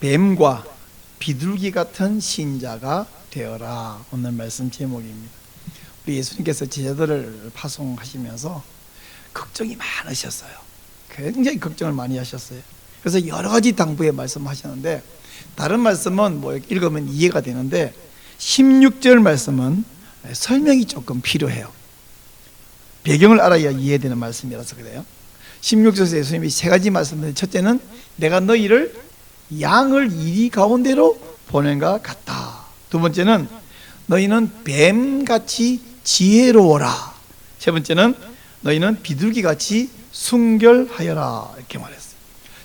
뱀과 비둘기 같은 신자가 되어라. 오늘 말씀 제목입니다. 우리 예수님께서 제자들을 파송하시면서 걱정이 많으셨어요. 굉장히 걱정을 많이 하셨어요. 그래서 여러 가지 당부의 말씀하셨는데, 다른 말씀은 뭐 읽으면 이해가 되는데 16절 말씀은 설명이 조금 필요해요. 배경을 알아야 이해되는 말씀이라서 그래요. 16절에서 예수님이 세 가지 말씀인데, 첫째는 내가 너희를 양을 이리 가운데로 보낸 것 같다. 두 번째는 너희는 뱀같이 지혜로워라. 세 번째는 너희는 비둘기같이 순결하여라. 이렇게 말했어요.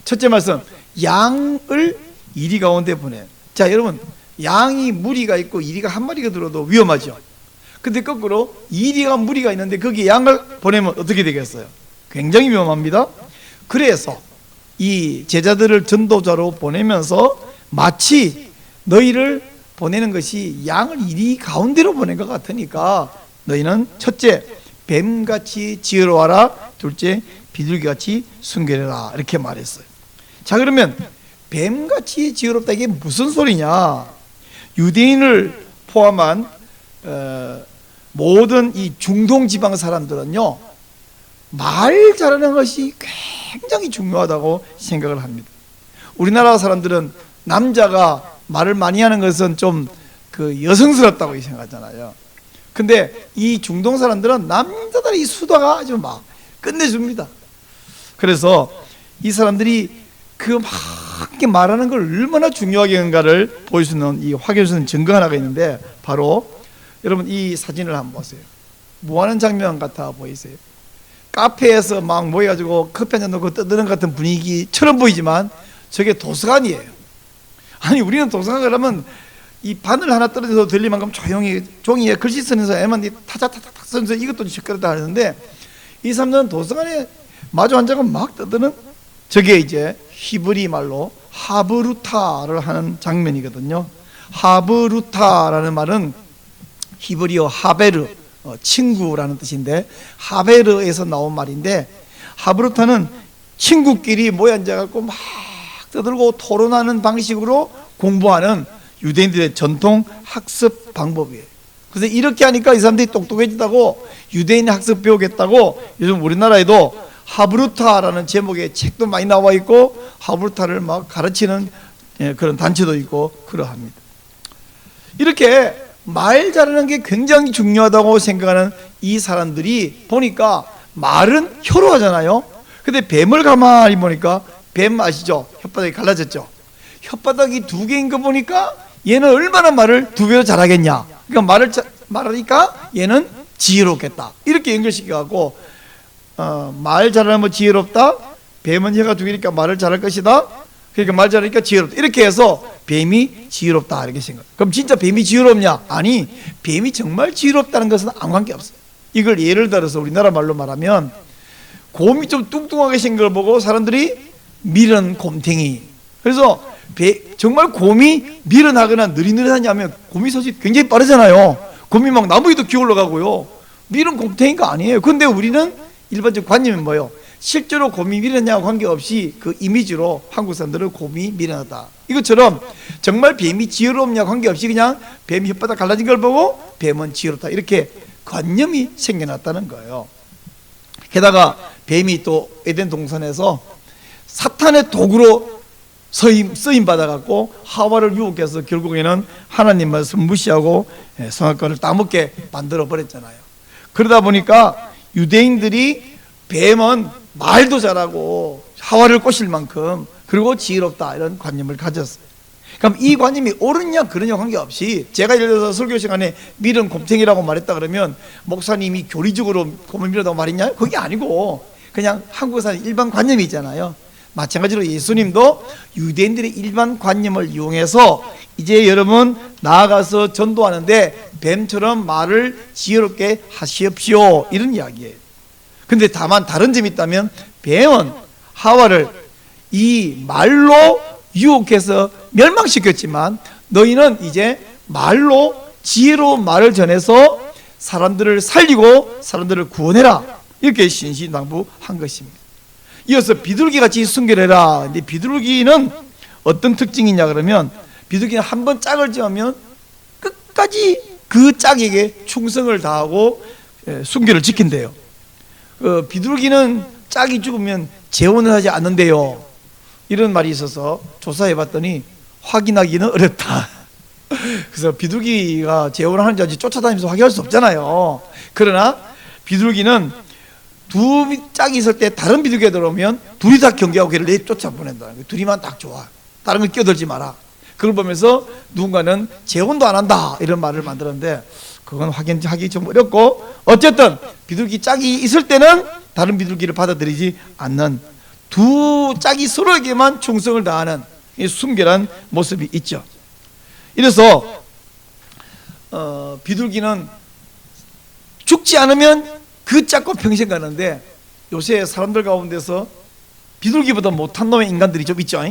첫째 말씀, 양을 이리 가운데 보내. 자, 여러분, 양이 무리가 있고 이리가 한 마리가 들어도 위험하죠. 근데 거꾸로 이리가 무리가 있는데 거기에 양을 보내면 어떻게 되겠어요? 굉장히 위험합니다. 그래서 이 제자들을 전도자로 보내면서 마치 너희를 보내는 것이 양을 이리 가운데로 보낸 것 같으니까 너희는 첫째, 뱀같이 지혜로워라. 둘째, 비둘기같이 순결해라. 이렇게 말했어요. 자, 그러면 뱀같이 지혜롭다, 이게 무슨 소리냐? 유대인을 포함한 모든 이 중동 지방 사람들은요, 말 잘하는 것이 굉장히 중요하다고 생각을 합니다. 우리나라 사람들은 남자가 말을 많이 하는 것은 좀 여성스럽다고 생각하잖아요. 근데 이 중동 사람들은 남자들이 수다가 아주 막 끝내줍니다. 그래서 이 사람들이 막 이렇게 말하는 걸 얼마나 중요하게 하는가를 보여주는, 이 확인해 주는 증거 하나가 있는데, 바로 여러분 이 사진을 한번 보세요. 뭐 하는 장면 같아 보이세요? 카페에서 막 모여가지고 커피 한잔 놓고 떠드는 것 같은 분위기처럼 보이지만 저게 도서관이에요. 아니, 우리는 도서관 가려면 이 바늘 하나 떨어져서 들릴 만큼 조용히 종이에 글씨 쓰면서 애만 타자타닥 쓰면서 이것도 시끄럽다 하는데, 이 사람들은 도서관에 마주 앉아서 막 떠드는, 저게 이제 히브리 말로 하브루타를 하는 장면이거든요. 하브루타라는 말은 히브리어 하베르, 친구라는 뜻인데, 하베르에서 나온 말인데, 하브루타는 친구끼리 모여 앉아갖고 막 떠들고 토론하는 방식으로 공부하는 유대인들의 전통 학습 방법이에요. 그래서 이렇게 하니까 이 사람들이 똑똑해진다고, 유대인 학습 배우겠다고 요즘 우리나라에도 하브루타라는 제목의 책도 많이 나와 있고, 하브루타를 막 가르치는 그런 단체도 있고 그러합니다. 이렇게 말 잘하는 게 굉장히 중요하다고 생각하는 이 사람들이 보니까 말은 혀로 하잖아요. 근데 뱀을 가만히 보니까, 뱀 아시죠? 혓바닥이 갈라졌죠. 혓바닥이 두 개인 거 보니까 얘는 얼마나 말을 두 배로 잘하겠냐. 그러니까 말하니까 얘는 지혜롭겠다. 이렇게 연결시켜갖고 말 잘하면 지혜롭다. 뱀은 혀가 두 개니까 말을 잘할 것이다. 그러니까 말 잘하니까 지혜롭다. 이렇게 해서 뱀이 지혜롭다 이렇게 생각. 그럼 진짜 뱀이 지혜롭냐? 아니, 뱀이 정말 지혜롭다는 것은 아무 관계 없어요. 이걸 예를 들어서 우리나라 말로 말하면, 곰이 좀 뚱뚱하게 생긴 걸 보고 사람들이 밀은 곰탱이. 그래서 정말 곰이 밀어나거나 느릿느릿하냐면 곰이 사실 굉장히 빠르잖아요. 곰이 막 나무 위도 기어 올라가고요. 밀은 곰탱이가 아니에요. 근데 우리는 일반적 관념이 뭐예요? 실제로 곰이 밀어나냐와 관계없이 그 이미지로 한국 사람들은 곰이 밀어나다. 이것처럼 정말 뱀이 지혜롭냐 관계없이 그냥 뱀이 혓바닥 갈라진 걸 보고 뱀은 지혜롭다, 이렇게 관념이 생겨났다는 거예요. 게다가 뱀이 또 에덴 동산에서 사탄의 도구로 쓰임 받아갖고 하와를 유혹해서 결국에는 하나님 말씀 무시하고 선악과를 따먹게 만들어 버렸잖아요. 그러다 보니까 유대인들이 뱀은 말도 잘하고 하와를 꼬실 만큼, 그리고 지혜롭다, 이런 관념을 가졌어요. 그럼 이 관념이 옳으냐 그러냐 관계없이, 제가 예를 들어서 설교 시간에 밀은 곰탱이라고 말했다 그러면 목사님이 교리적으로 곰을 밀었다고 말했냐? 그게 아니고 그냥 한국 사람 일반 관념이 있잖아요. 마찬가지로 예수님도 유대인들의 일반 관념을 이용해서 이제 여러분 나아가서 전도하는데 뱀처럼 말을 지혜롭게 하시옵시오, 이런 이야기예요. 근데 다만 다른 점이 있다면, 뱀은 하와를 이 말로 유혹해서 멸망시켰지만, 너희는 이제 말로 지혜로운 말을 전해서 사람들을 살리고 사람들을 구원해라, 이렇게 신신당부한 것입니다. 이어서 비둘기같이 순결해라. 근데 비둘기는 어떤 특징이냐 그러면 비둘기는 한번 짝을 지으면 끝까지 그 짝에게 충성을 다하고 순결을 지킨대요. 비둘기는 짝이 죽으면 재혼을 하지 않는데요. 이런 말이 있어서 조사해 봤더니 확인하기는 어렵다. 그래서 비둘기가 재혼을 하는지 아직 쫓아다니면서 확인할 수 없잖아요. 그러나 비둘기는 두 짝이 있을 때 다른 비둘기가 들어오면 둘이 다 경계하고 걔를 내쫓아 보낸다. 둘이만 딱 좋아. 다른 걸 끼어들지 마라. 그걸 보면서 누군가는 재혼도 안 한다 이런 말을 만들었는데 그건 확인하기 좀 어렵고, 어쨌든 비둘기 짝이 있을 때는 다른 비둘기를 받아들이지 않는, 두 짝이 서로에게만 충성을 다하는 이 순결한 모습이 있죠. 이래서 비둘기는 죽지 않으면 그 짝과 평생 가는데, 요새 사람들 가운데서 비둘기보다 못한 놈의 인간들이 좀 있죠.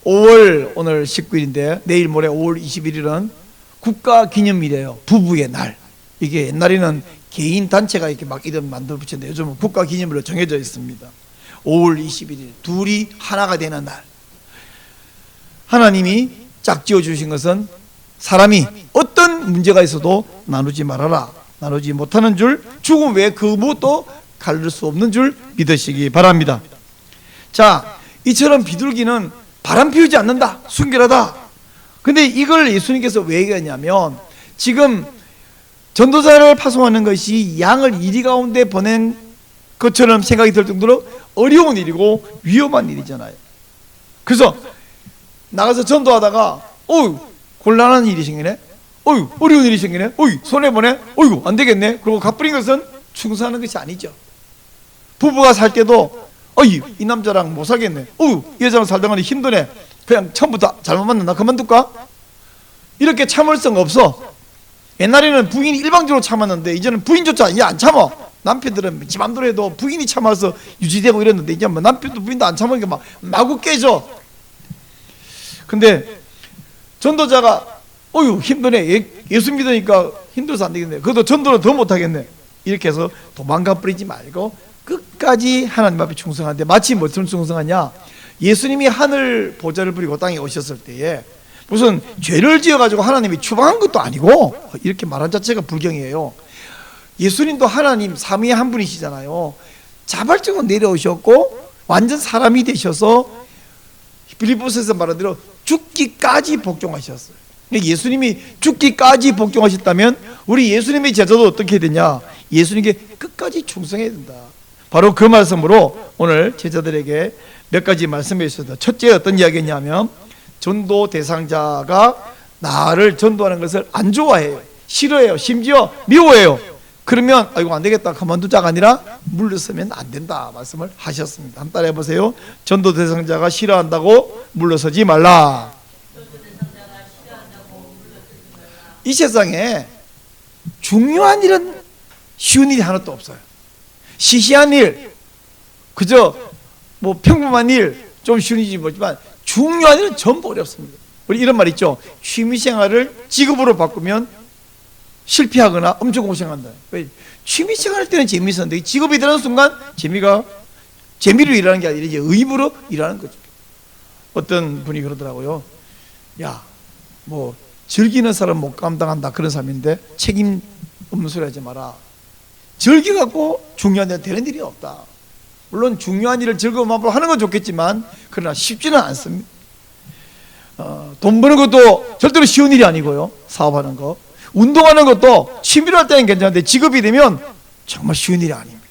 5월 오늘 19일인데 내일 모레 5월 21일은 국가기념일이에요. 부부의 날. 이게 옛날에는 개인 단체가 이렇게 막 이름 만들어 붙였는데 요즘은 국가기념일로 정해져 있습니다. 5월 21일 둘이 하나가 되는 날. 하나님이 짝지어 주신 것은 사람이 어떤 문제가 있어도 나누지 말아라. 나누지 못하는 줄, 죽음 외에 그 무엇도 가릴 수 없는 줄 믿으시기 바랍니다. 자, 이처럼 비둘기는 바람 피우지 않는다, 순결하다. 근데 이걸 예수님께서 왜 얘기하냐면, 지금 전도자를 파송하는 것이 양을 이리 가운데 보낸 것처럼 생각이 들 정도로 어려운 일이고 위험한 일이잖아요. 그래서 나가서 전도하다가 곤란한 일이 생기네, 어려운 일이 생기네, 손해보네, 안 되겠네, 그리고 갚으린 것은 충성하는 것이 아니죠. 부부가 살 때도 이 남자랑 못 살겠네, 이 여자랑 살다가 힘드네, 그냥 처음부터 잘못 만났나 그만둘까? 이렇게 참을 수가 없어. 옛날에는 부인이 일방적으로 참았는데 이제는 부인조차 이제 안 참아. 남편들은 지 맘대로 해도 부인이 참아서 유지되고 이랬는데 이제 뭐 남편도 부인도 안 참으니까 막 마구 깨져. 근데 전도자가 힘드네, 예수 믿으니까 힘들어서 안 되겠네, 그래도 전도는 더 못하겠네, 이렇게 해서 도망가 버리지 말고 끝까지 하나님 앞에 충성하는데, 마치 뭐처럼 충성하냐, 예수님이 하늘 보좌를 부리고 땅에 오셨을 때에 무슨 죄를 지어가지고 하나님이 추방한 것도 아니고, 이렇게 말한 자체가 불경이에요. 예수님도 하나님 삼위의 한 분이시잖아요. 자발적으로 내려오셨고 완전 사람이 되셔서 빌립보서에서 말한 대로 죽기까지 복종하셨어요. 예수님이 죽기까지 복종하셨다면 우리 예수님의 제자도 어떻게 되냐, 예수님께 끝까지 충성해야 된다. 바로 그 말씀으로 오늘 제자들에게 몇 가지 말씀해 주셨다. 첫째 어떤 이야기냐면, 전도 대상자가 나를 전도하는 것을 안 좋아해요, 싫어해요, 심지어 미워해요. 그러면 안 되겠다, 그만두자가 아니라 물러서면 안 된다 말씀을 하셨습니다. 한번 따라해 보세요. 전도 대상자가 싫어한다고 물러서지 말라. 이 세상에 중요한 일은 쉬운 일이 하나도 없어요. 시시한 일, 그저 뭐 평범한 일, 좀 쉬운 일이지 뭐지만 중요한 일은 전부 어렵습니다. 우리 이런 말 있죠. 취미생활을 직업으로 바꾸면 실패하거나 엄청 고생한다. 취미생활 할 때는 재미있었는데 직업이 되는 순간 재미로 일하는 게 아니라 이제 의무로 일하는 거죠. 어떤 분이 그러더라고요. 뭐 즐기는 사람 못 감당한다 그런 사람인데 책임 없는 소리 하지 마라. 즐겨갖고 중요한 일 되는 일이 없다. 물론 중요한 일을 즐거운 마음으로 하는 건 좋겠지만 그러나 쉽지는 않습니다. 돈 버는 것도 절대로 쉬운 일이 아니고요. 사업하는 거, 운동하는 것도 취미로 할 때는 괜찮은데 직업이 되면 정말 쉬운 일이 아닙니다.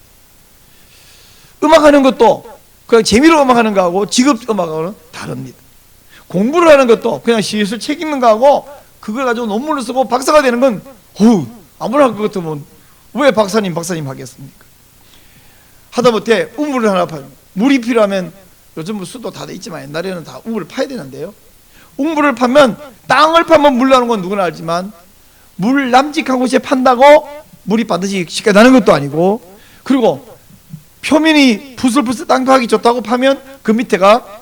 음악하는 것도 그냥 재미로 음악하는 거하고 직업 음악하고는 다릅니다. 공부를 하는 것도 그냥 시술 책 읽는 거하고 그걸 가지고 논문을 쓰고 박사가 되는 건 아무나 할 것 같으면 왜 박사님 하겠습니까? 하다못해 우물을 하나 파요. 물이 필요하면 요즘 수도 다 돼 있지만 옛날에는 다 우물을 파야 되는데요. 우물을 파면, 땅을 파면 물 나오는 건 누구나 알지만 물 남직한 곳에 판다고 물이 반드시 쉽게 나는 것도 아니고, 그리고 표면이 부슬부슬 땅 파기 좋다고 파면 그 밑에가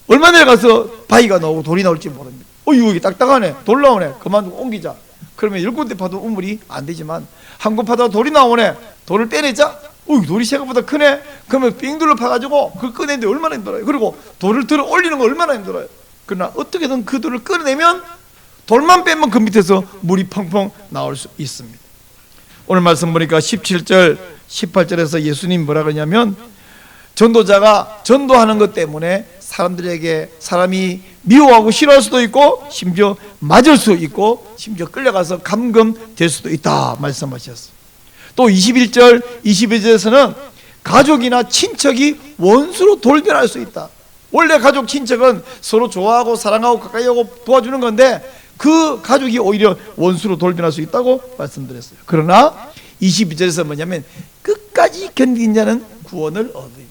얼마 내려가서 바위가 나오고 돌이 나올지 모릅니다. 여기 딱딱하네, 돌 나오네, 그만두고 옮기자. 그러면 10군데 파도 우물이 안 되지만 한 곳 파다 돌이 나오네, 돌을 빼내자, 돌이 생각보다 크네. 그러면 빙둘러 파가지고 그걸 꺼내는데 얼마나 힘들어요. 그리고 돌을 들어 올리는 거 얼마나 힘들어요. 그러나 어떻게든 그 돌을 꺼내면 돌만 빼면 그 밑에서 물이 펑펑 나올 수 있습니다. 오늘 말씀 보니까 17절 18절에서 예수님 뭐라 그러냐면, 전도자가 전도하는 것 때문에 사람이 미워하고 싫어할 수도 있고, 심지어 맞을 수 있고, 심지어 끌려가서 감금될 수도 있다 말씀하셨어요. 또 21절 22절에서는 가족이나 친척이 원수로 돌변할 수 있다. 원래 가족 친척은 서로 좋아하고 사랑하고 가까이 하고 도와주는 건데, 그 가족이 오히려 원수로 돌변할 수 있다고 말씀드렸어요. 그러나 22절에서 뭐냐면, 끝까지 견딘 자는 구원을 얻으리라.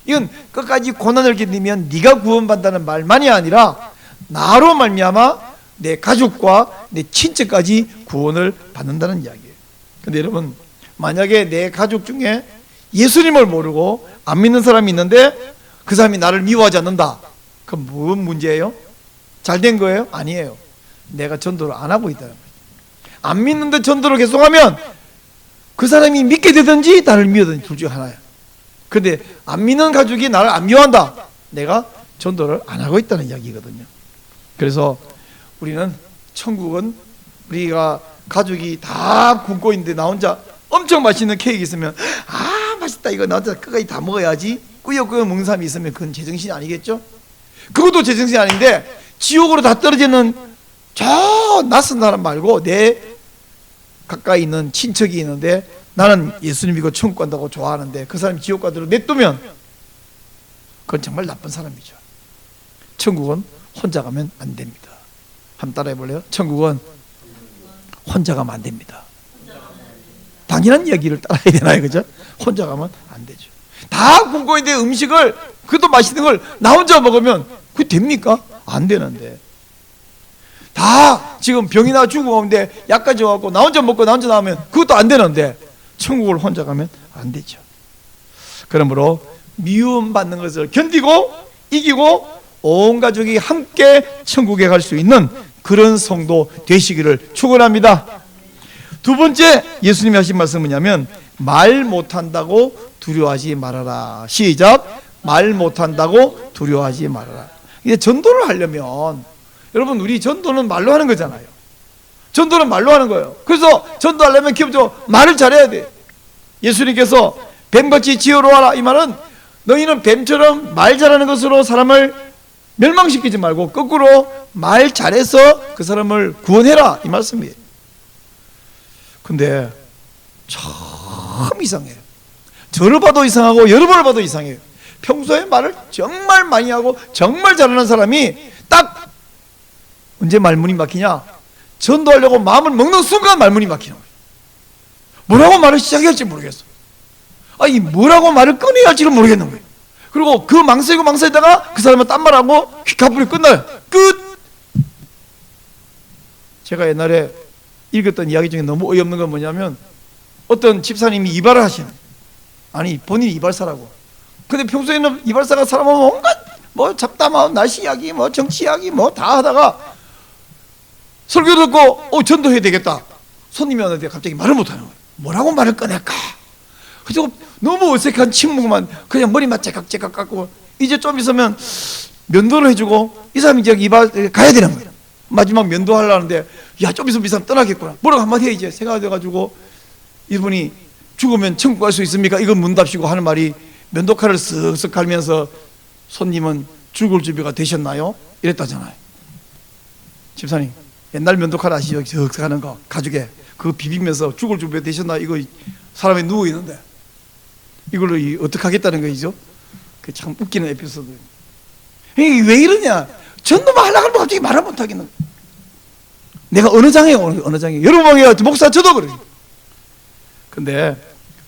이건 끝까지 고난을 견디면 네가 구원받는다는 말만이 아니라 나로 말미암아 내 가족과 내 친척까지 구원을 받는다는 이야기예요. 근데 여러분, 만약에 내 가족 중에 예수님을 모르고 안 믿는 사람이 있는데 그 사람이 나를 미워하지 않는다, 그럼 무슨 문제예요? 잘 된 거예요? 아니에요. 내가 전도를 안 하고 있다는 거예요. 안 믿는데 전도를 계속하면 그 사람이 믿게 되든지 나를 미워하든지 둘 중 하나야. 근데 안 믿는 가족이 나를 안 미워한다, 내가 전도를 안 하고 있다는 이야기거든요. 그래서 우리는, 천국은 우리가 가족이 다 굶고 있는데 나 혼자 엄청 맛있는 케이크 있으면 맛있다, 이거 나 혼자 끝까지 다 먹어야지 꾸역꾸역 먹는 사람이 있으면 그건 제정신이 아니겠죠? 그것도 제정신이 아닌데, 지옥으로 다 떨어지는 저 낯선 사람 말고 내 가까이 있는 친척이 있는데 나는 예수님 믿고 천국 간다고 좋아하는데 그 사람이 지옥 가도록 냅두면 그건 정말 나쁜 사람이죠. 천국은 혼자 가면 안 됩니다. 한번 따라해 볼래요? 천국은 혼자 가면 안 됩니다. 당연한 이야기를 따라야 되나요? 그죠? 혼자 가면 안 되죠. 다 굶고 있는데 음식을, 그것도 맛있는 걸 나 혼자 먹으면 그게 됩니까? 안 되는데. 다 지금 병이나 죽고 오는데 약까지 와갖고 나 혼자 먹고 나 혼자 나오면 그것도 안 되는데 천국을 혼자 가면 안 되죠. 그러므로 미움받는 것을 견디고 이기고 온 가족이 함께 천국에 갈 수 있는 그런 성도 되시기를 축원합니다. 두 번째 예수님이 하신 말씀은 뭐냐면, 말 못한다고 두려워하지 말아라. 시작. 말 못한다고 두려워하지 말아라. 이제 전도를 하려면, 여러분, 우리 전도는 말로 하는 거잖아요. 전도는 말로 하는 거예요. 그래서 전도하려면 기본적으로 말을 잘해야 돼. 예수님께서 뱀같이 지혜로워라, 이 말은 너희는 뱀처럼 말 잘하는 것으로 사람을 멸망시키지 말고 거꾸로 말 잘해서 그 사람을 구원해라, 이 말씀이에요. 근데 참 이상해요. 저를 봐도 이상하고 여러분을 봐도 이상해요. 평소에 말을 정말 많이 하고 정말 잘하는 사람이 딱 언제 말문이 막히냐? 전도하려고 마음을 먹는 순간 말문이 막히는 거예요. 뭐라고 말을 시작해야 할지 모르겠어. 아니, 뭐라고 말을 꺼내야 할지를 모르겠는 거예요. 그리고 그 망설이다가 그 사람은 딴 말하고 휘카풀이 끝나요. 끝! 제가 옛날에 읽었던 이야기 중에 너무 어이없는 건 뭐냐면, 어떤 집사님이 이발을 하시는, 아니 본인이 이발사라고. 근데 평소에는 이발사가 사람은 온갖 뭐 잡담하고 날씨 이야기 뭐 정치 이야기 뭐 다 하다가 설교 듣고 전도해야 되겠다, 손님이 왔는데 갑자기 말을 못하는 거예요. 뭐라고 말을 꺼낼까? 그래서 너무 어색한 침묵만, 그냥 머리만 째깍째깍 깎고, 이제 좀 있으면 면도를 해주고 이 사람이 이제 이발 가야 되는 거예요. 마지막 면도하려는데, 야, 좀 있으면 이 사람 떠나겠구나, 뭐라고 한마디 해야지 생각해가지고, 이분이 죽으면 천국 갈 수 있습니까? 이건 문답시고 하는 말이, 면도칼을 쓱쓱 갈면서 손님은 죽을 준비가 되셨나요? 이랬다잖아요. 집사님, 옛날 면도칼 아시죠? 쓱쓱 하는 거 가죽에 그거 비비면서 죽을 준비가 되셨나? 이거 사람이 누워 있는데 이걸로 어떻게 하겠다는 거죠? 그 참 웃기는 에피소드. 이게 왜 이러냐? 전도만 하려고 하면 갑자기 말을 못 하겠는. 내가 어느 장이에요? 어느 장이에요? 여러분 방에 목사 저도 그래요. 근데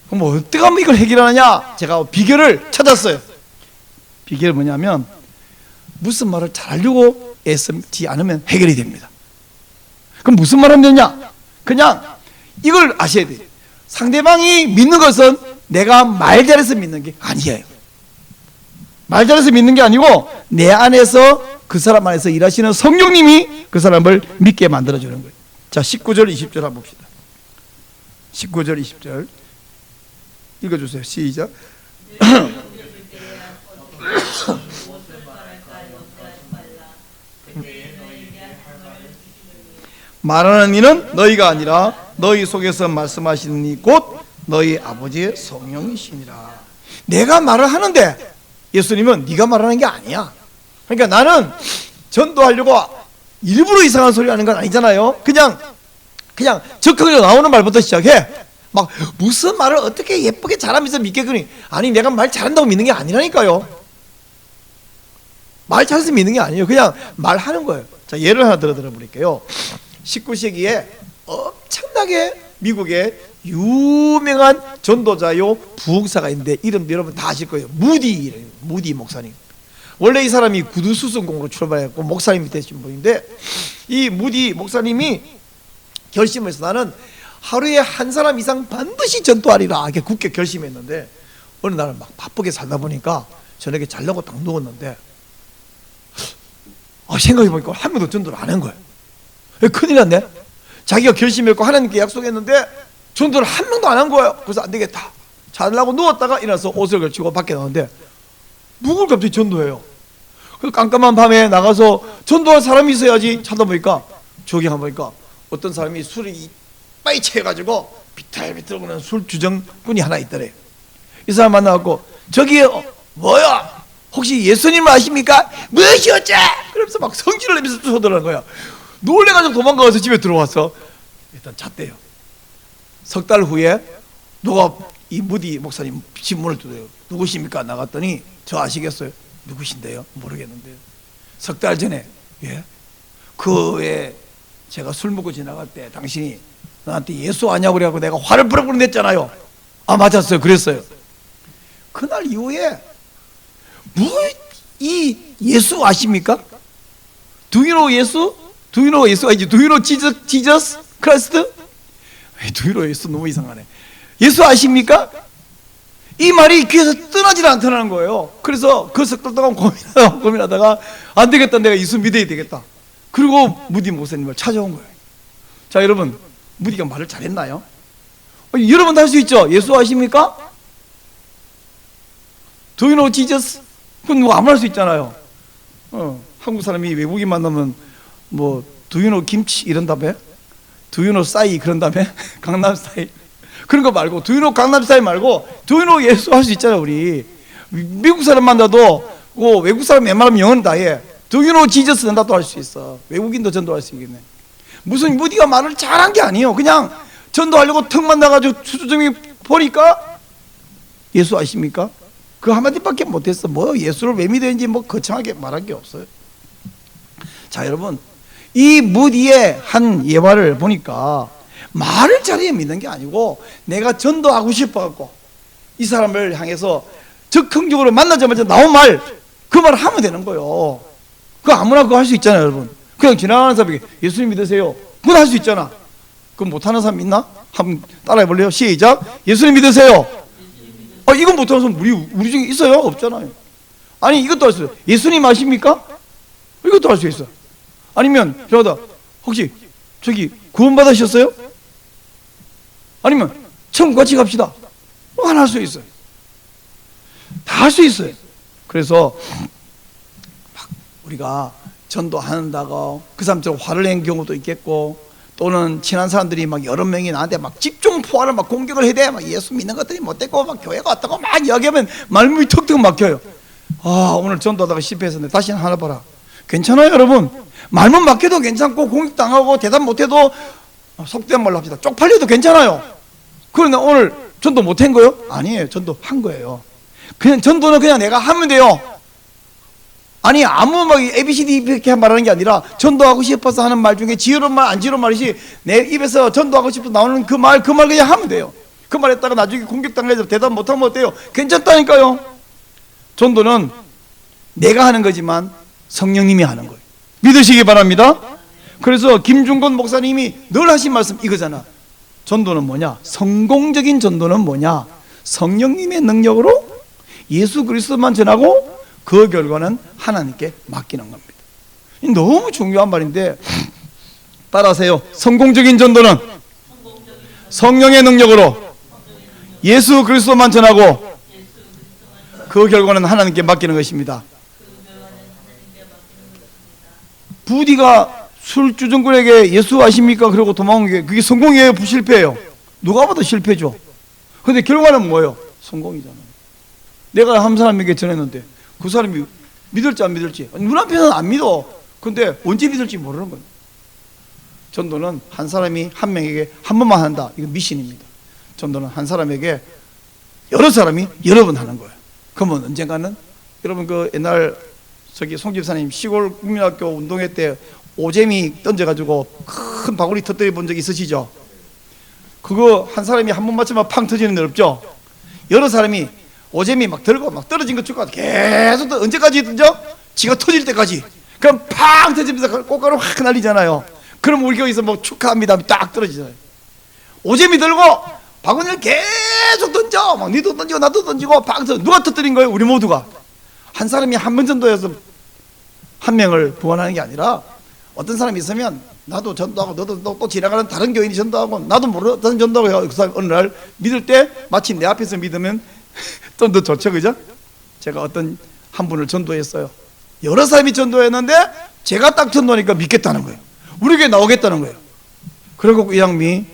그럼 어떻게 하면 이걸 해결하느냐? 제가 비결을 찾았어요. 비결은 뭐냐면, 무슨 말을 잘하려고 애쓰지 않으면 해결이 됩니다. 그럼 무슨 말 하면 되냐? 그냥 이걸 아셔야 돼요. 상대방이 믿는 것은 내가 말 잘해서 믿는 게 아니에요. 말 잘해서 믿는 게 아니고 내 안에서, 그 사람 안에서 일하시는 성령님이 그 사람을 믿게 만들어주는 거예요. 자, 19절 20절 한번 봅시다. 19절 20절. 읽어주세요. 시작. 말하는 이는 너희가 아니라 너희 속에서 말씀하시는 이 곧 너희 아버지의 성령이시니라. 내가 말을 하는데 예수님은 네가 말하는 게 아니야. 그러니까 나는 전도하려고 일부러 이상한 소리 하는 건 아니잖아요. 그냥 적극적으로 나오는 말부터 시작해. 막 무슨 말을 어떻게 예쁘게 잘하면서 믿겠거니. 아니 내가 말 잘한다고 믿는 게 아니라니까요. 말 잘해서 믿는 게 아니에요. 그냥 말하는 거예요. 자, 예를 하나 들어볼게요. 19세기에 엄청나게 미국의 유명한 전도자요 부흥사가 있는데 이름도 여러분 다 아실 거예요. 무디 목사님. 원래 이 사람이 구두수선공으로 출발했고 목사님이 되신 분인데, 이 무디 목사님이 결심해서 나는 하루에 한 사람 이상 반드시 전도하리라 이렇게 굳게 결심했는데, 어느 날은 막 바쁘게 살다 보니까 저녁에 자려고 딱 누웠는데 생각해보니까 한 명도 전도를 안 한 거예요. 큰일 났네. 자기가 결심했고 하나님께 약속했는데 전도를 한 명도 안 한 거예요. 그래서 안 되겠다, 자려고 누웠다가 일어나서 옷을 걸치고 밖에 나오는데 누굴 갑자기 전도해요. 그 깜깜한 밤에 나가서 전도할 사람이 있어야지 찾아보니까 저기 한번 보니까 어떤 사람이 술이 이빨이 채가지고 비틀비틀 거는 술 주정꾼이 하나 있더래. 이 사람 만나갖고 저기 뭐야 혹시 예수님 아십니까? 무엇이 어째? 그러면서 막 성질을 내면서 쫓아들어간 거야. 놀래가지고 도망가서 집에 들어왔어. 일단 잤대요. 석 달 후에 누가 이 무디 목사님 신문을 두대요. 누구십니까? 나갔더니 저 아시겠어요? 누구신데요? 모르겠는데요. 석 달 전에 그 외에 제가 술 먹고 지나갈 때 당신이 나한테 예수 아냐고 그래갖고 내가 화를 부럭부럭 냈잖아요. 맞았어요. 그랬어요. 그날 이후에 이 예수 아십니까? Do you know 예수? Do you know 예수 아니지? Do you know Jesus Christ? Do you know 예수 너무 이상하네. 예수 아십니까? 이 말이 귀에서 떠나질 않다는 거예요. 그래서 그 석 달 동안 고민하다가 안 되겠다, 내가 예수 믿어야 되겠다. 그리고 무디 목사님을 찾아온 거예요. 자, 여러분, 무디가 말을 잘했나요? 여러분도 할 수 있죠. 예수 아십니까? Do you know Jesus? 그건 뭐 아무나 할 수 있잖아요. 한국 사람이 외국인 만나면 뭐 Do you know 김치 이런 다음에 Do you know 싸이 그런 다음에 강남 스타일 그런 거 말고 Do you know 강남 스타일 말고 Do you know 예수 할 수 있잖아요. 우리 미국 사람 만나도 외국 사람 웬만하면 영어는 다 해. Do you know Jesus 나도 할 수 있어. 외국인도 전도할 수 있겠네. 무슨 무디가 말을 잘한 게 아니에요. 그냥 전도하려고 턱만 나가지고 추주정이 보니까 예수 아십니까? 그 한마디밖에 못했어. 뭐 예수를 왜 믿었는지 뭐 거창하게 말한 게 없어요. 자, 여러분, 이 무디의 한 예화를 보니까 말을 잘해야 믿는 게 아니고 내가 전도하고 싶어갖고 이 사람을 향해서 적극적으로 만나자마자 나온 말, 그 말을 하면 되는 거예요. 그거 아무나 그거 할 수 있잖아요. 여러분, 그냥 지나가는 사람에게 예수님 믿으세요, 그건 할 수 있잖아. 그건 못하는 사람 있나? 한번 따라해 볼래요? 시작. 예수님 믿으세요. 이건 못하는 사람 우리 중에 있어요? 없잖아요. 아니, 이것도 할 수 있어요. 예수님 아십니까? 이것도 할 수 있어요. 아니면 저다 혹시 저기 구원 받으셨어요? 아니면 천국 같이 갑시다. 하나 할 수 있어요. 다 할 수 있어요. 그래서 막 우리가 전도한다고 그 사람처럼 화를 낸 경우도 있겠고, 또는 친한 사람들이 막 여러 명이 나한테 막 집중 포화를 막 공격을 해대. 막 예수 믿는 것들이 못됐고 막 교회가 왔다고 막 이야기하면 말문이 턱턱 막혀요. 오늘 전도하다가 실패했었는데 다시 하나 봐라. 괜찮아요, 여러분. 말문 막혀도 괜찮고 공격당하고 대답 못해도 속된 말로 합시다, 쪽팔려도 괜찮아요. 그런데 오늘 전도 못한 거예요? 아니에요. 전도한 거예요. 그냥 전도는 그냥 내가 하면 돼요. 아니, 아무 막 ABCD 이렇게 말하는 게 아니라 전도하고 싶어서 하는 말 중에 지혜로운 말, 안 지혜로운 말이지, 내 입에서 전도하고 싶어서 나오는 그 말 그냥 하면 돼요. 그 말 했다가 나중에 공격당해서 대답 못하면 어때요? 괜찮다니까요. 전도는 내가 하는 거지만 성령님이 하는 거예요. 믿으시기 바랍니다. 그래서 김중건 목사님이 늘 하신 말씀 이거잖아. 전도는 뭐냐? 성공적인 전도는 뭐냐? 성령님의 능력으로 예수 그리스도만 전하고 그 결과는 하나님께 맡기는 겁니다. 너무 중요한 말인데 따라하세요. 성공적인 전도는 성령의 능력으로 예수 그리스도만 전하고 그 결과는 하나님께 맡기는 것입니다. 부디가 술주정꾼에게 예수 아십니까? 그러고 도망온 게 그게 성공이에요? 실패예요? 누가 봐도 실패죠. 근데 결과는 뭐예요? 성공이잖아요. 내가 한 사람에게 전했는데 그 사람이 믿을지 안 믿을지 눈앞에서는 안 믿어. 근데 언제 믿을지 모르는 거예요. 전도는 한 사람이 한 명에게 한 번만 한다. 이거 미신입니다. 전도는 한 사람에게 여러 사람이 여러 번 하는 거예요. 그러면 언젠가는 여러분 그 옛날 송 집사님 시골 국민학교 운동회 때 오재미 던져가지고 큰 바구니 터뜨려 본 적 있으시죠? 그거 한 사람이 한 번 맞추면 팡 터지는 데 없죠? 여러 사람이 오재미 막 들고 막 떨어진 거 줄까 계속 언제까지 던져? 지가 터질 때까지. 그럼 팡 터지면서 꽃가루 확 날리잖아요. 그럼 우리 거기서 뭐 축하합니다 딱 떨어지잖아요. 오재미 들고 바구니를 계속 던져. 막 니도 던지고 나도 던지고 팡 터져. 누가 터뜨린 거예요? 우리 모두가. 한 사람이 한 번 전도해서 한 명을 구원하는 게 아니라 어떤 사람이 있으면 나도 전도하고 너도 또 지나가는 다른 교인이 전도하고 나도 모르는 전도하고 해요. 그 사람 어느 날 믿을 때 마치 내 앞에서 믿으면 좀 더 좋죠, 그죠? 제가 어떤 한 분을 전도했어요. 여러 사람이 전도했는데 제가 딱 전도하니까 믿겠다는 거예요. 우리 교회 나오겠다는 거예요. 그리고 이 양미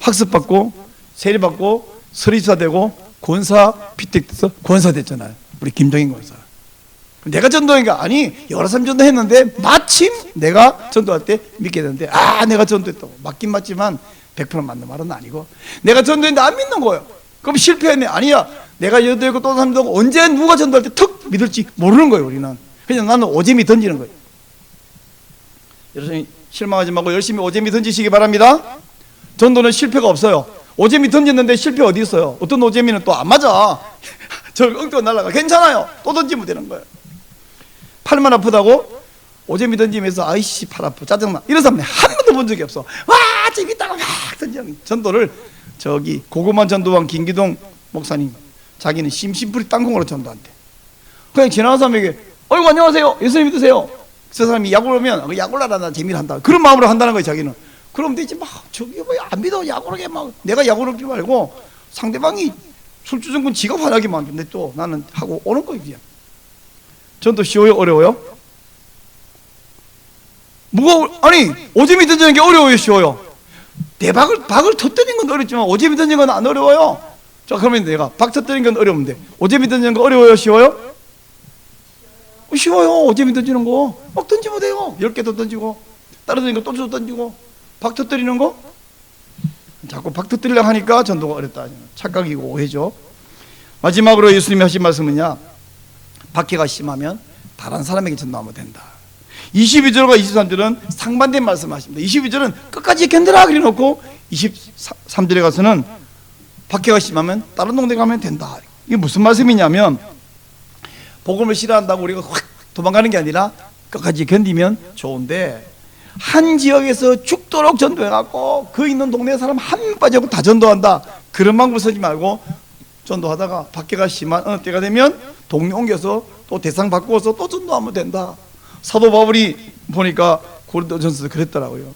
학습받고 세례받고 서리사 되고 권사 피택돼서 권사 됐잖아요. 우리 김정인 권사. 내가 전도하니까 아니 여러 사람 전도했는데 마침 내가 전도할 때 믿게 되는데 내가 전도했다고 맞긴 맞지만 100% 맞는 말은 아니고 내가 전도했는데 안 믿는 거예요. 그럼 실패했네. 아니야 내가 전도했고 또 사람 전도하고 언제 누가 전도할 때 턱 믿을지 모르는 거예요. 우리는 그냥 나는 오재미 던지는 거예요. 여러분이 실망하지 말고 열심히 오재미 던지시기 바랍니다. 전도는 실패가 없어요. 오재미 던졌는데 실패 어디 있어요? 어떤 오재미는 또 안 맞아. 저 엉뚱 날라가 괜찮아요. 또 던지면 되는 거예요. 팔만 아프다고 오재미 던지면서 아이씨 팔 아프 짜증나 이런 사람 한 번도 본 적이 없어. 와 재밌다고 막 던지는 전도를 저기 고구마 전도왕 김기동 목사님 자기는 심심풀이 땅콩으로 전도한대. 그냥 지나가는 사람에게 어이구 안녕하세요 예수님 믿으세요. 그 사람이 약 오르면 약 올라라 나 재미를 한다 그런 마음으로 한다는 거예요. 자기는 그럼 되지 막 저기 뭐 안 믿어 약 오르게 막 내가 약 오르지 말고 상대방이 술주정꾼 지가 화나게 만드는데 또 나는 하고 오는 거예요. 그냥 전도 쉬워요? 어려워요? 아니 오재미 던지는 게 어려워요? 쉬워요? 박을 터뜨리는 건 어렵지만 오재미 던지는 건 안 어려워요. 자 그러면 내가 박 터뜨리는 건 어려운데 오재미 던지는 거 어려워요? 쉬워요? 쉬워요. 오재미 던지는 거 막 던지면 돼요. 10개도 던지고 떨어지는 거 또 던지고 박 터뜨리는 거 자꾸 박 터뜨리려고 하니까 전도가 어렵다. 착각이고 오해죠. 마지막으로 예수님이 하신 말씀은요 박해가 심하면 다른 사람에게 전도하면 된다. 22절과 23절은 상반된 말씀하십니다. 22절은 끝까지 견뎌라 그래놓고 23절에 가서는 박해가 심하면 다른 동네 가면 된다. 이게 무슨 말씀이냐면 복음을 싫어한다고 우리가 확 도망가는 게 아니라 끝까지 견디면 좋은데 한 지역에서 죽도록 전도해갖고 그 있는 동네 사람 한 명 빠지고 다 전도한다. 그런 방법을 쓰지 말고 전도하다가 박해가 심한 어느 때가 되면 동네 옮겨서 또 대상 바꾸어서 또 전도하면 된다. 사도 바울이 보니까 고린도전서에서 그랬더라고요.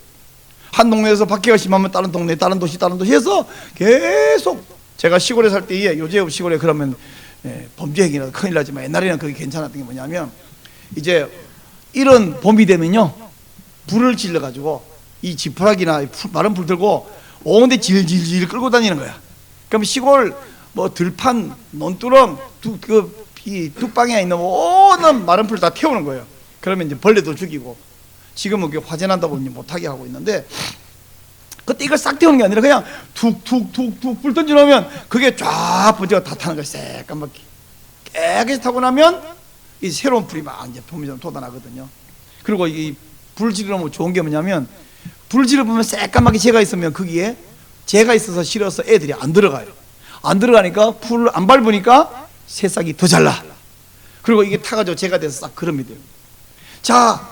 한 동네에서 박해가 심하면 다른 동네 다른 도시 해서 계속 제가 시골에 살 때에 요즘 시골에 그러면 범죄 행위라도 큰일 나지만 옛날에는 그게 괜찮았던 게 뭐냐면 이제 이런 봄이 되면요 불을 질러 가지고 이 지푸라기나 마른 불 들고 온데 질질질 끌고 다니는 거야. 그럼 시골 뭐 들판 논두렁 이 뚝방에 있는 모든 마른 불 다 태우는 거예요. 그러면 이제 벌레도 죽이고 지금은 그게 화재 난다고 못하게 하고 있는데 그때 이걸 싹 태우는 게 아니라 그냥 툭툭툭툭 불 던져놓으면 그게 쫙 번지가 다 타는 거예요. 새까맣게 깨끗이 타고 나면 이 새로운 불이 막 이제 봄이 돋아나거든요. 그리고 이 불 지르면 좋은 게 뭐냐면 불 지르면 새까맣게 재가 있으면 거기에 재가 있어서 실어서 애들이 안 들어가요. 안 들어가니까 불을 안 밟으니까 새싹이 더 잘 나. 그리고 이게 타가지고 재가 돼서 싹 그름이 돼요. 자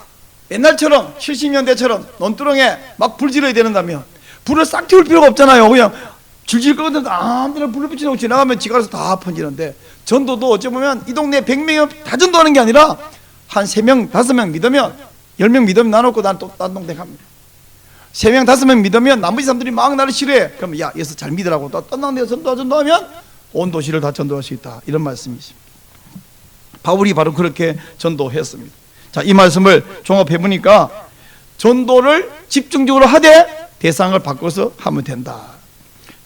옛날처럼 70년대처럼 논두렁에 막 불 지러야 되는다면 불을 싹 태울 필요가 없잖아요. 그냥 질질 끄는데 아무데나 불을 붙이고 지나가면 지가서 다 번지는데 전도도 어찌 보면 이 동네 100명이 다 전도하는 게 아니라 한 3명, 5명 믿으면 10명 믿으면 나눠놓고 난 또 딴 동네 갑니다. 3명 5명 믿으면 나머지 사람들이 막 나를 싫어해. 그럼 야, 예수 잘 믿으라고 또 떠나는데 전도하면 온 도시를 다 전도할 수 있다, 이런 말씀이십니다. 바울이 바로 그렇게 전도했습니다. 자, 이 말씀을 종합해 보니까 전도를 집중적으로 하되 대상을 바꿔서 하면 된다.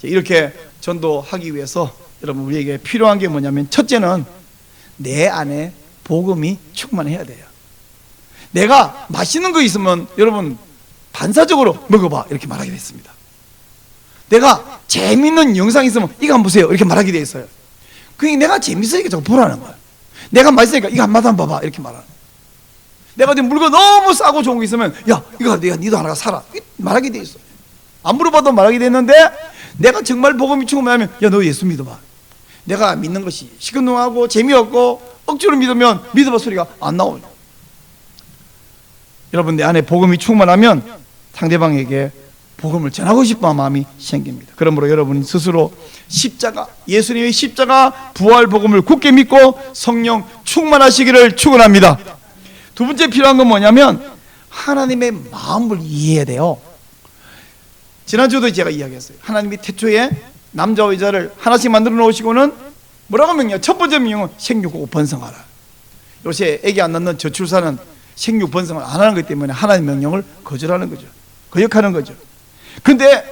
이렇게 전도하기 위해서 여러분 우리에게 필요한 게 뭐냐면, 첫째는 내 안에 복음이 충만해야 돼요. 내가 맛있는 거 있으면 여러분 반사적으로 먹어봐 이렇게 말하게 돼 있습니다. 내가 재밌는 영상이 있으면 이거 한번 보세요 이렇게 말하게 돼 있어요. 그게 내가 재밌으니까 저거 보라는 거예요. 내가 맛있으니까 이거 한번 봐봐 이렇게 말하는 거예요. 내가 어디 물건 너무 싸고 좋은 거 있으면 야 이거 내가 니도 하나 사라 말하게 돼 있어요. 안 물어봐도 말하게 됐는데, 내가 정말 복음이 충만하면 야 너 예수 믿어봐. 내가 믿는 것이 시큰둥하고 재미없고 억지로 믿으면 믿어봐 소리가 안 나오죠. 여러분, 내 안에 복음이 충만하면 상대방에게 복음을 전하고 싶은 마음이 생깁니다. 그러므로 여러분 스스로 십자가, 예수님의 십자가 부활 복음을 굳게 믿고 성령 충만하시기를 축원합니다. 두 번째 필요한 건 뭐냐면 하나님의 마음을 이해해야 돼요. 지난주도 제가 이야기했어요. 하나님이 태초에 남자와 여자를 하나씩 만들어 놓으시고는 뭐라고 명령? 첫 번째 명령은 생육하고 번성하라. 요새 애기 안 낳는 저출산은 생육 번성을 안 하는 것 때문에 하나님의 명령을 거절하는 거죠. 거역하는 거죠. 근데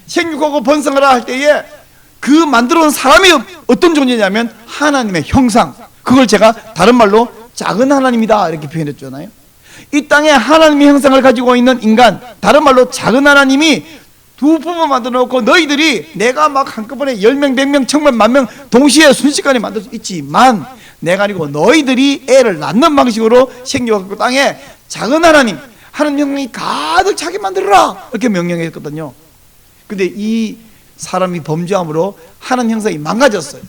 생육하고 번성하라 할 때에 그 만들어 놓은 사람이 어떤 존재냐면 하나님의 형상, 그걸 제가 다른 말로 작은 하나님이다 이렇게 표현했잖아요. 이 땅에 하나님의 형상을 가지고 있는 인간, 다른 말로 작은 하나님이 두 부분 만들어 놓고 너희들이 내가 막 한꺼번에 10명, 100명, 1000명, 10,000명 동시에 순식간에 만들 수 있지만 내가 아니고 너희들이 애를 낳는 방식으로 생겨갖고 땅에 작은 하나님, 하나님 형상이 가득 차게 만들어라 이렇게 명령했거든요. 근데 이 사람이 범죄함으로 하나님 형상이 망가졌어요.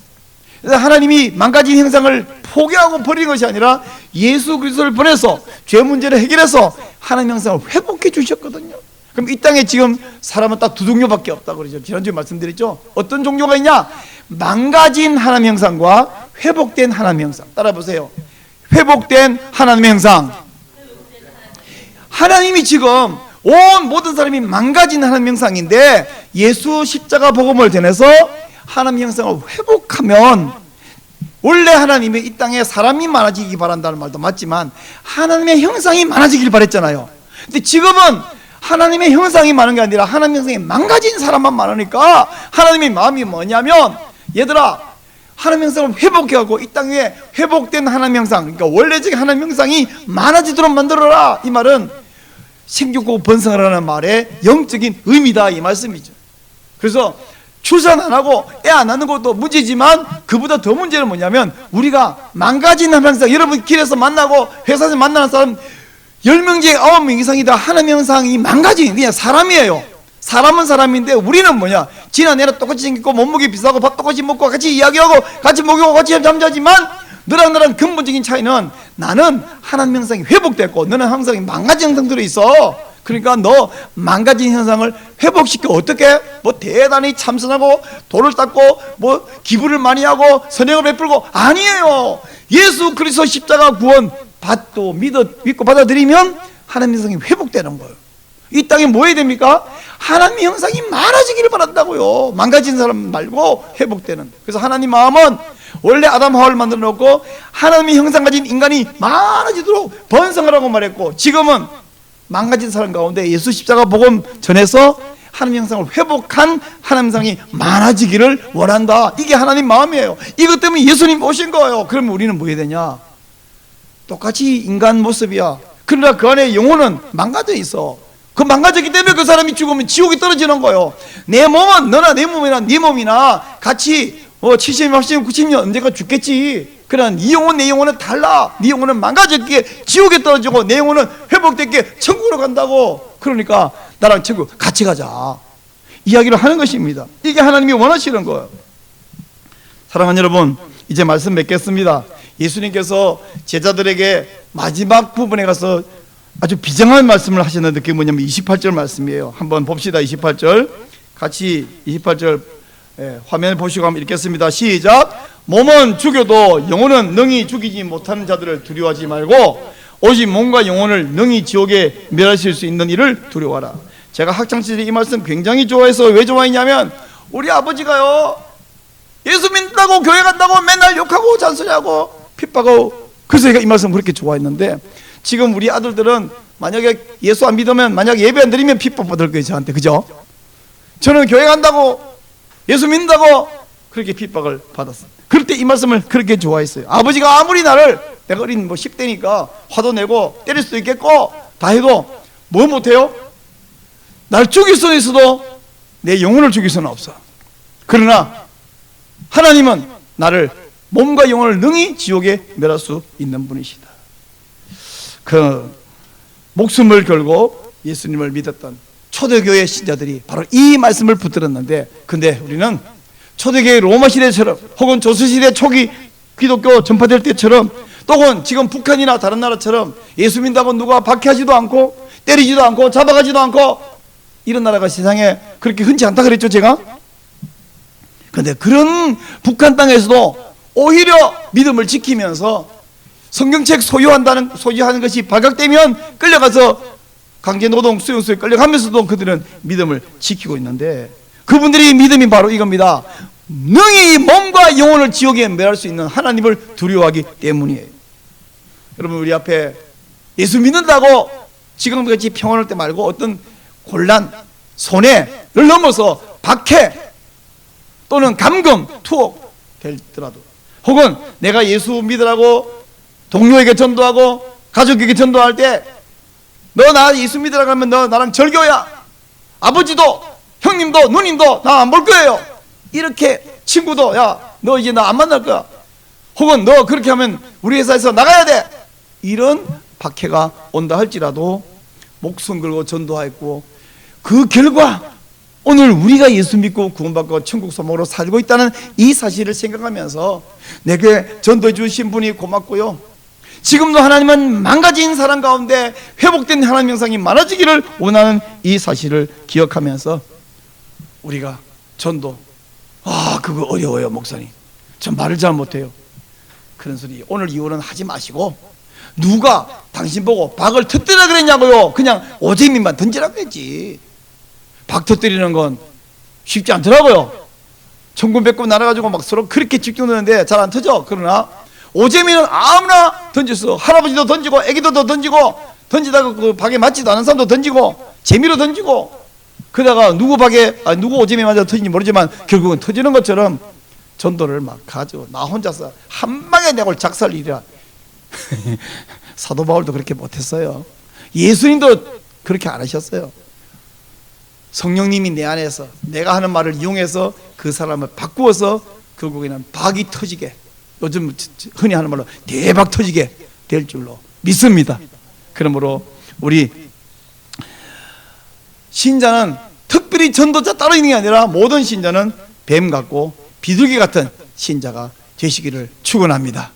그래서 하나님이 망가진 형상을 포기하고 버린 것이 아니라 예수 그리스도를 보내서 죄 문제를 해결해서 하나님 형상을 회복해 주셨거든요. 그럼 이 땅에 지금 사람은 딱 두 종류밖에 없다고 그러죠. 지난주에 말씀드렸죠. 어떤 종류가 있냐? 망가진 하나님 형상과 회복된 하나님 형상. 따라 보세요. 회복된 하나님 형상. 하나님이 지금 온 모든 사람이 망가진 하나님 형상인데 예수 십자가 복음을 전해서 하나님 형상을 회복하면, 원래 하나님이 이 땅에 사람이 많아지기 바란다는 말도 맞지만 하나님의 형상이 많아지길 바랬잖아요. 근데 지금은 하나님의 형상이 많은 게 아니라 하나님 형상이 망가진 사람만 많으니까 하나님의 마음이 뭐냐면, 얘들아 하나님 형상을 회복해갖고 이 땅 위에 회복된 하나님 형상, 그러니까 원래적인 하나님 형상이 많아지도록 만들어라. 이 말은 생육하고 번성하라는 말의 영적인 의미다 이 말씀이죠. 그래서 출산 안 하고 애 안 낳는 것도 문제지만 그보다 더 문제는 뭐냐면 우리가 망가진 하나님 형상, 여러분 길에서 만나고 회사에서 만나는 사람 10명 중에 9명 이상이 다 하나님 형상이 망가진 그냥 사람이에요. 사람은 사람인데 우리는 뭐냐? 지나 내나 똑같이 생겼고 몸무게 비싸고 밥 똑같이 먹고 같이 이야기하고 같이 먹이고 같이 잠자지만 너랑 나랑 근본적인 차이는 나는 하나님 형상이 회복됐고 너는 형상이 망가진 형상들이 있어. 그러니까 너 망가진 형상을 회복시켜. 어떻게? 뭐 대단히 참선하고 돌을 닦고 뭐 기부를 많이 하고 선행을 베풀고 아니에요. 예수 그리스도 십자가 구원 받고 믿고 받아들이면 하나님 형상이 회복되는 거예요. 이 땅에 뭐 해야 됩니까? 하나님 형상이 많아지기를 바란다고요. 망가진 사람 말고 회복되는. 그래서 하나님 마음은 원래 아담 하와를 만들어 놓고 하나님의 형상 가진 인간이 많아지도록 번성하라고 말했고, 지금은 망가진 사람 가운데 예수 십자가 복음 전해서 하나님 형상을 회복한 하나님 형상이 많아지기를 원한다. 이게 하나님 마음이에요. 이것 때문에 예수님 오신 거예요. 그러면 우리는 뭐 해야 되냐? 똑같이 인간 모습이야. 그러나 그 안에 영혼은 망가져 있어. 그 망가졌기 때문에 그 사람이 죽으면 지옥에 떨어지는 거예요. 내 몸은 너나 내 몸이나 네 몸이나 같이 70년, 80년, 90년 언젠가 죽겠지. 그러나 네 영혼 내 영혼은 달라. 네 영혼은 망가졌기에 지옥에 떨어지고 내 영혼은 회복됐기에 천국으로 간다고. 그러니까 나랑 천국 같이 가자 이야기를 하는 것입니다. 이게 하나님이 원하시는 거예요. 사랑하는 여러분, 이제 말씀 맺겠습니다. 예수님께서 제자들에게 마지막 부분에 가서 아주 비장한 말씀을 하셨는데 그게 뭐냐면 28절 말씀이에요. 한번 봅시다. 28절 같이 28절 화면을 보시고 한번 읽겠습니다. 시작. 몸은 죽여도 영혼은 능히 죽이지 못하는 자들을 두려워하지 말고 오직 몸과 영혼을 능히 지옥에 멸하실 수 있는 이를 두려워하라. 제가 학창시절에 이 말씀 굉장히 좋아해서 왜 좋아했냐면 우리 아버지가요 예수 믿는다고 교회 간다고 맨날 욕하고 잔소리하고 핍박하고 그래서 제가 이 말씀 그렇게 좋아했는데 지금 우리 아들들은 만약에 예수 안 믿으면 만약에 예배 안 드리면 핍박받을 거예요 저한테. 그죠? 저는 교회 간다고 예수 믿는다고 그렇게 핍박을 받았어요. 그럴 때 이 말씀을 그렇게 좋아했어요. 아버지가 아무리 나를 내가 어린 10대니까 화도 내고 때릴 수도 있겠고 다 해도 뭐 못해요? 날 죽일 수는 있어도 내 영혼을 죽일 수는 없어. 그러나 하나님은 나를 몸과 영혼을 능히 지옥에 멸할 수 있는 분이시다. 그 목숨을 걸고 예수님을 믿었던 초대교회 신자들이 바로 이 말씀을 붙들었는데, 근데 우리는 초대교회 로마 시대처럼 혹은 조선시대 초기 기독교 전파될 때처럼 또는 지금 북한이나 다른 나라처럼 예수 믿는다고 누가 박해하지도 않고 때리지도 않고 잡아가지도 않고 이런 나라가 세상에 그렇게 흔치 않다 그랬죠 제가. 근데 그런 북한 땅에서도 오히려 믿음을 지키면서 성경책 소유하는 것이 발각되면 끌려가서 강제노동 수용소에 끌려가면서도 그들은 믿음을 지키고 있는데, 그분들이 믿음이 바로 이겁니다. 능히 몸과 영혼을 지옥에 멸할 수 있는 하나님을 두려워하기 때문이에요. 여러분, 우리 앞에 예수 믿는다고 지금같이 평안할 때 말고 어떤 곤란, 손해를 넘어서 박해 또는 감금, 투옥 될더라도, 혹은 내가 예수 믿으라고 동료에게 전도하고 가족에게 전도할 때 너 나 예수 믿으라고 하면 너 나랑 절교야, 아버지도 형님도 누님도 나 안 볼 거예요, 이렇게 친구도 야 너 이제 나 안 만날 거야, 혹은 너 그렇게 하면 우리 회사에서 나가야 돼, 이런 박해가 온다 할지라도 목숨 걸고 전도하였고 그 결과 오늘 우리가 예수 믿고 구원받고 천국 소망으로 살고 있다는 이 사실을 생각하면서 내게 전도해 주신 분이 고맙고요, 지금도 하나님은 망가진 사람 가운데 회복된 하나님 형상이 많아지기를 원하는 이 사실을 기억하면서 우리가 전도, 그거 어려워요 목사님, 전 말을 잘 못해요, 그런 소리 오늘 이후로는 하지 마시고, 누가 당신 보고 박을 터뜨리라 그랬냐고요? 그냥 오재민만 던지라고 했지. 박 터뜨리는 건 쉽지 않더라고요. 천군백군 날아가지고 막 서로 그렇게 집중하는데 잘 안 터져. 그러나 오재민은 아무나 던졌어. 할아버지도 던지고 애기도 던지고, 던지다가 그 박에 맞지도 않은 사람도 던지고 재미로 던지고, 그러다가 누구 오재미 맞아 터진지 모르지만 결국은 터지는 것처럼 전도를 막 가지고 나 혼자서 한 방에 내걸 작살이라. 사도 바울도 그렇게 못했어요. 예수님도 그렇게 안 하셨어요. 성령님이 내 안에서 내가 하는 말을 이용해서 그 사람을 바꾸어서 결국에는 박이 터지게, 요즘 흔히 하는 말로 대박 터지게 될 줄로 믿습니다. 그러므로 우리 신자는 특별히 전도자 따로 있는 게 아니라 모든 신자는 뱀 같고 비둘기 같은 신자가 되시기를 축원합니다.